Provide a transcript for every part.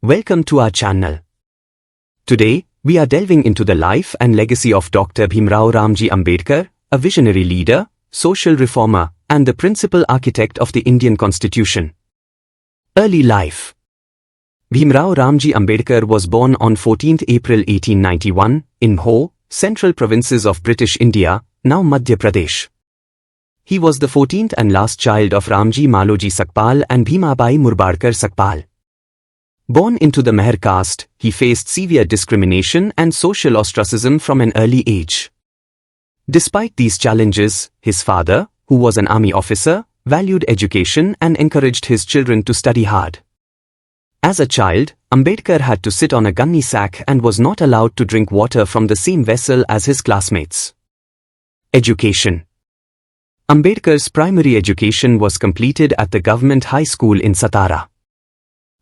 Welcome to our channel. Today, we are delving into the life and legacy of Dr. Bhimrao Ramji Ambedkar, a visionary leader, social reformer, and the principal architect of the Indian Constitution. Early life. Bhimrao Ramji Ambedkar was born on 14 April 1891, in Ho, Central Provinces of British India, now Madhya Pradesh. He was the 14th and last child of Ramji Maloji Sakpal and Bhimabai Murbadkar Sakpal. Born into the Meher caste, he faced severe discrimination and social ostracism from an early age. Despite these challenges, his father, who was an army officer, valued education and encouraged his children to study hard. As a child, Ambedkar had to sit on a gunny sack and was not allowed to drink water from the same vessel as his classmates. Education. Ambedkar's primary education was completed at the government high school in Satara.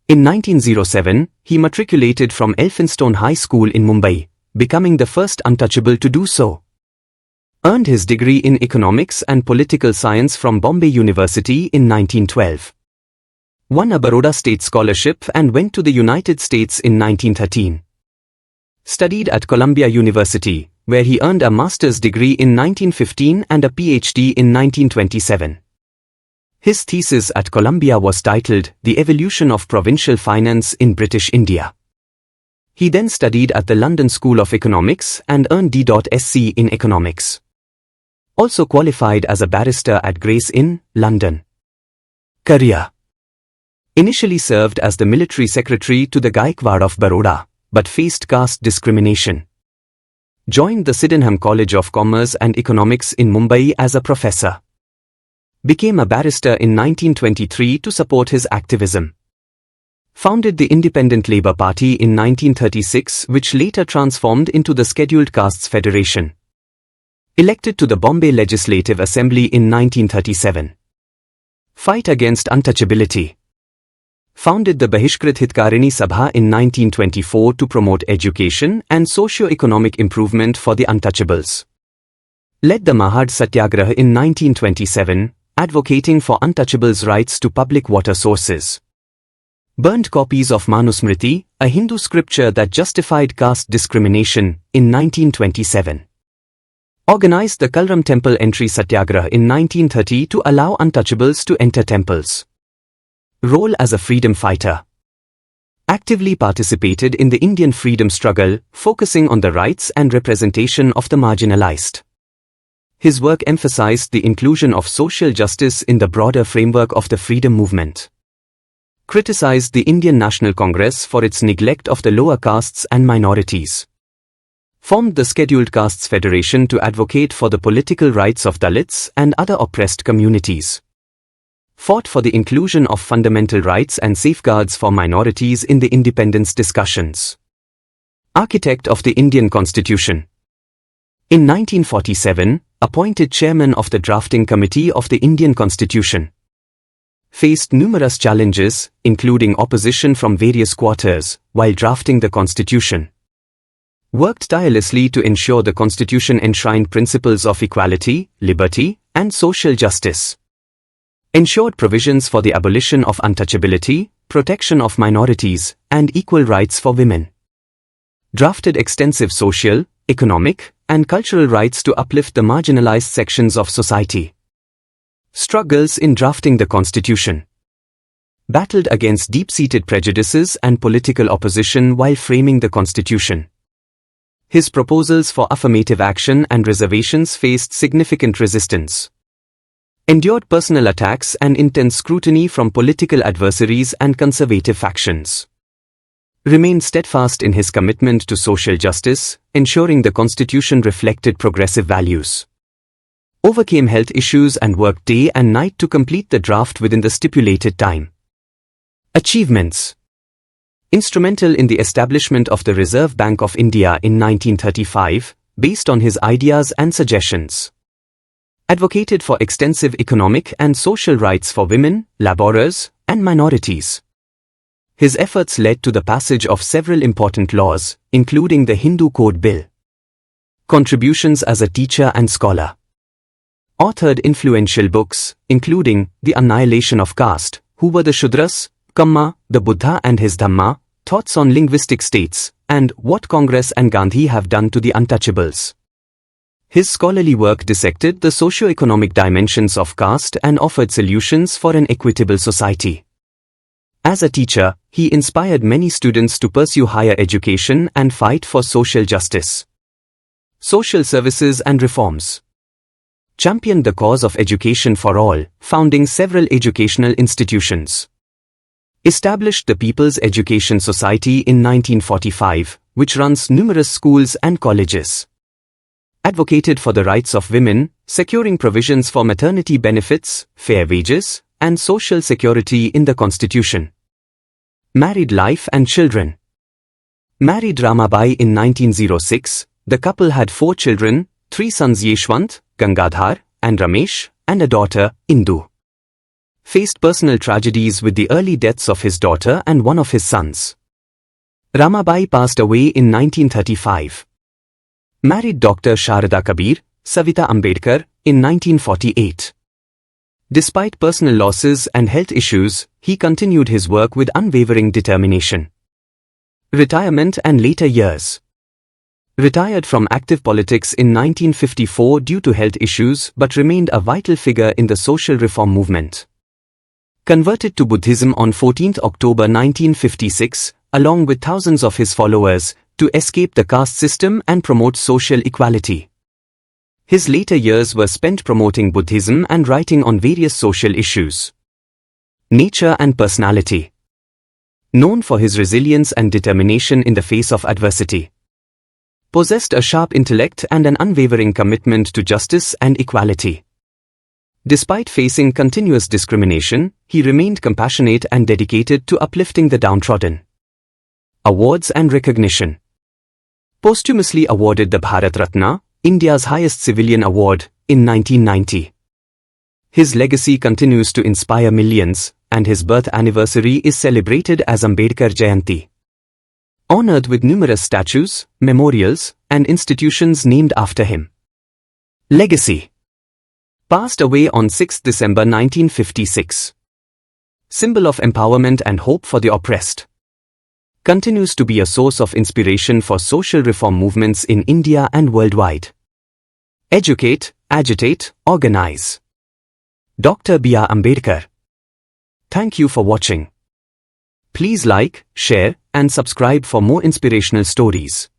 In 1907, he matriculated from Elphinstone High School in Mumbai, becoming the first untouchable to do so. Earned his degree in economics and political science from Bombay University in 1912. Won a Baroda State Scholarship and went to the United States in 1913. Studied at Columbia University, where he earned a master's degree in 1915 and a PhD in 1927. His thesis at Columbia was titled The Evolution of Provincial Finance in British India. He then studied at the London School of Economics and earned D.Sc. in economics. Also qualified as a barrister at Gray's Inn, London. Career. Initially served as the military secretary to the Gaikwad of Baroda, but faced caste discrimination. Joined the Sydenham College of Commerce and Economics in Mumbai as a professor. Became a barrister in 1923 to support his activism. Founded the Independent Labour Party in 1936, which later transformed into the Scheduled Castes Federation. Elected to the Bombay Legislative Assembly in 1937. Fight against untouchability. Founded the Bahishkrit Hitkarini Sabha in 1924 to promote education and socio-economic improvement for the untouchables. Led the Mahad Satyagraha in 1927, advocating for untouchables' rights to public water sources. Burned copies of Manusmriti, a Hindu scripture that justified caste discrimination, in 1927. Organized the Kalram Temple Entry Satyagraha in 1930 to allow untouchables to enter temples. Role as a freedom fighter. Actively participated in the Indian freedom struggle, focusing on the rights and representation of the marginalized. His work emphasized the inclusion of social justice in the broader framework of the freedom movement. Criticized the Indian National Congress for its neglect of the lower castes and minorities. Formed the Scheduled Castes Federation to advocate for the political rights of Dalits and other oppressed communities. Fought for the inclusion of fundamental rights and safeguards for minorities in the independence discussions. Architect of the Indian Constitution. In 1947, appointed chairman of the drafting committee of the Indian Constitution. Faced numerous challenges, including opposition from various quarters, while drafting the Constitution. Worked tirelessly to ensure the Constitution enshrined principles of equality, liberty, and social justice. Ensured provisions for the abolition of untouchability, protection of minorities, and equal rights for women. Drafted extensive social, economic, and cultural rights to uplift the marginalized sections of society. Struggles in drafting the Constitution. Battled against deep-seated prejudices and political opposition while framing the Constitution. His proposals for affirmative action and reservations faced significant resistance. Endured personal attacks and intense scrutiny from political adversaries and conservative factions. Remained steadfast in his commitment to social justice, ensuring the Constitution reflected progressive values. Overcame health issues and worked day and night to complete the draft within the stipulated time. Achievements. Instrumental in the establishment of the Reserve Bank of India in 1935, based on his ideas and suggestions. Advocated for extensive economic and social rights for women, laborers, and minorities. His efforts led to the passage of several important laws, including the Hindu Code Bill. Contributions as a teacher and scholar. Authored influential books, including The Annihilation of Caste, Who Were the Shudras, Kamma, the Buddha and his Dhamma, Thoughts on Linguistic States, and What Congress and Gandhi Have Done to the Untouchables. His scholarly work dissected the socio-economic dimensions of caste and offered solutions for an equitable society. As a teacher, he inspired many students to pursue higher education and fight for social justice. Social services and reforms. Championed the cause of education for all, founding several educational institutions. Established the People's Education Society in 1945, which runs numerous schools and colleges. Advocated for the rights of women, securing provisions for maternity benefits, fair wages, and social security in the Constitution. Married life and children. Married Ramabai in 1906, the couple had 4 children, 3 sons Yeshwant, Gangadhar, and Ramesh, and a daughter, Indu. Faced personal tragedies with the early deaths of his daughter and one of his sons. Ramabai passed away in 1935. Married Dr. Sharada Kabir, Savita Ambedkar, in 1948. Despite personal losses and health issues, he continued his work with unwavering determination. Retirement and later years. Retired from active politics in 1954 due to health issues but remained a vital figure in the social reform movement. Converted to Buddhism on 14 October 1956, along with thousands of his followers, to escape the caste system and promote social equality. His later years were spent promoting Buddhism and writing on various social issues. Nature and personality. Known for his resilience and determination in the face of adversity. Possessed a sharp intellect and an unwavering commitment to justice and equality. Despite facing continuous discrimination, he remained compassionate and dedicated to uplifting the downtrodden. Awards and recognition. Posthumously awarded the Bharat Ratna, India's highest civilian award, in 1990. His legacy continues to inspire millions, and his birth anniversary is celebrated as Ambedkar Jayanti. Honored with numerous statues, memorials, and institutions named after him. Legacy. Passed away on 6 December 1956. Symbol of empowerment and hope for the oppressed. Continues to be a source of inspiration for social reform movements in India and worldwide. Educate, agitate, organize. Dr. B.R. Ambedkar. Thank you for watching. Please like, share, and subscribe for more inspirational stories.